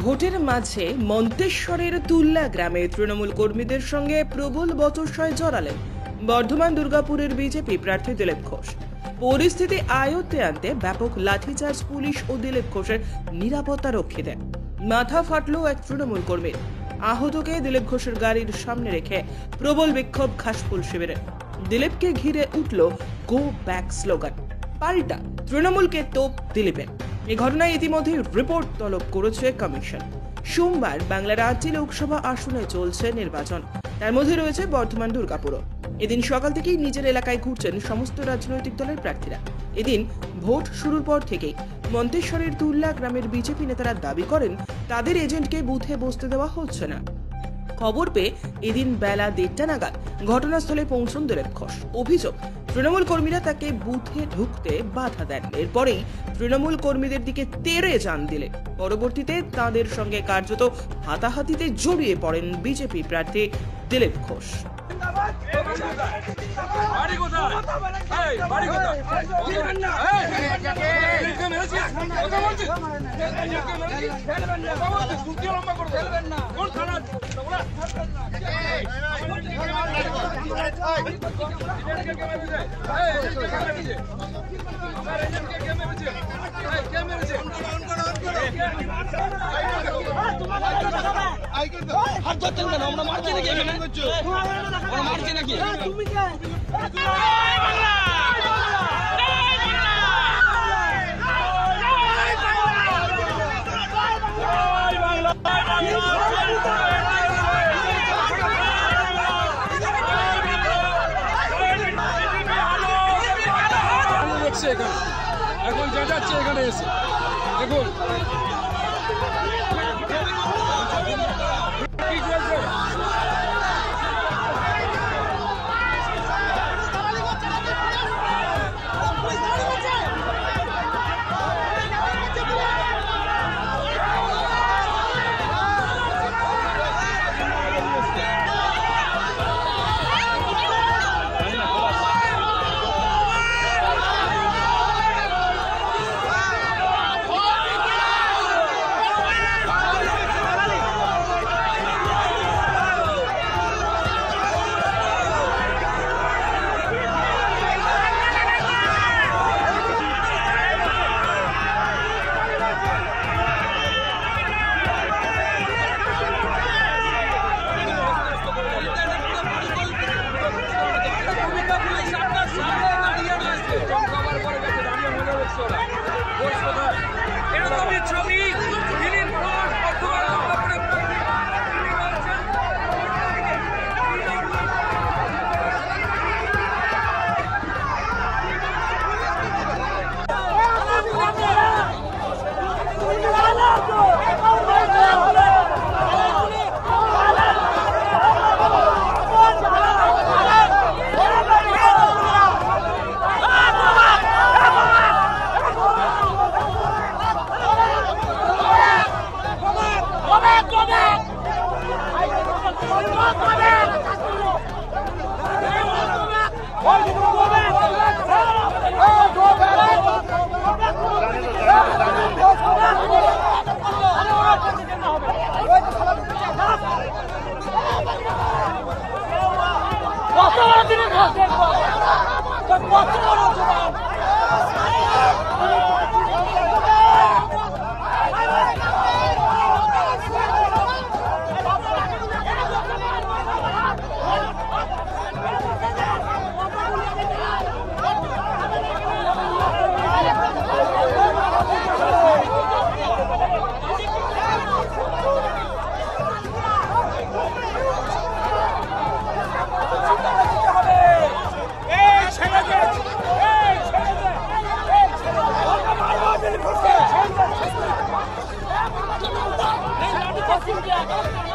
ভোটের মাঝে মন্তেশ্বরের তুল্লা গ্রামে তৃণমূল কর্মীদের সঙ্গে প্রবল বচসায় জড়ালেন বর্ধমান দুর্গাপুরের বিজেপি প্রার্থী দিলীপ ঘোষ। পরিস্থিতি আয়ত্তে আনতে ব্যাপক লাঠিচার্জ পুলিশ ও দিলীপ ঘোষের নিরাপত্তা রক্ষীদের। মাথা ফাটল এক তৃণমূল কর্মীর। আহতকে দিলীপ ঘোষের গাড়ির সামনে রেখে প্রবল বিক্ষোভ ঘাসফুল শিবিরে। দিলীপকে ঘিরে উঠল গো ব্যাক স্লোগান। পাল্টা তৃণমূলকে তোপ দিলীপের। এই ঘটনায় ইতিমধ্যে রিপোর্ট তলব করেছে কমিশন। সোমবার বাংলার 8টি লোকসভা আসনে চলছে নির্বাচন, তার মধ্যে রয়েছে বর্ধমান দুর্গাপুরও। এদিন সকাল থেকেই নিজের এলাকায় ঘুরছেন সমস্ত রাজনৈতিক দলের প্রার্থীরা। এদিন ভোট শুরুর পর থেকেই মন্তেশ্বরের তুল্লা গ্রামের বিজেপি নেতারা দাবি করেন তাদের এজেন্টকে বুথে বসতে দেওয়া হচ্ছে না। খবর পেয়ে এদিন বেলা 1:30 নাগাদ ঘটনাস্থলে পৌঁছন দিলীপ ঘোষ। অভিযোগ, তৃণমূল কর্মীরা তাকে বুথে ঢুকতে বাধা দেন। এরপরেই তৃণমূল কর্মীদের দিকে তেড়ে যান দিলীপ। পরবর্তীতে তাদের সঙ্গে কার্যত হাতাহাতিতে জড়িয়ে পড়েন বিজেপি প্রার্থী দিলীপ ঘোষ। হাত ধরতেন কেন? আমরা মারছি নাকি এখানে? আমরা মারছি নাকি? এখন যা যাচ্ছে এখানে এসে দেখুন Yeah.